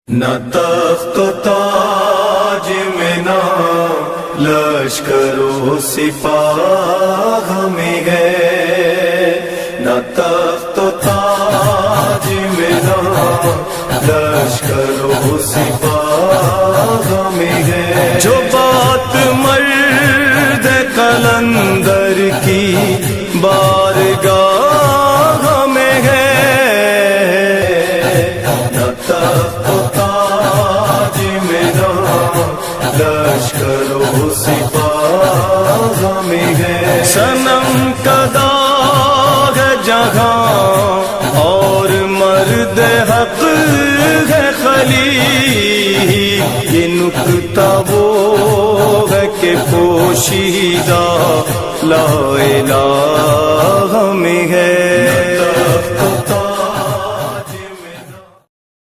न तख्त ताज में ना लश्करो सिपाह में है, न तख्त ताज में ना लश्करो सिपाह में है। जो बात मर्द कलंदर की बारगाह में है, न तख्त ताज में ना लश्करो सिपाह में है। सनम कदा है जहां और मर्द हक है खलील, ये नुक्ता वो है कि पोशीदा ला इलाहा में है।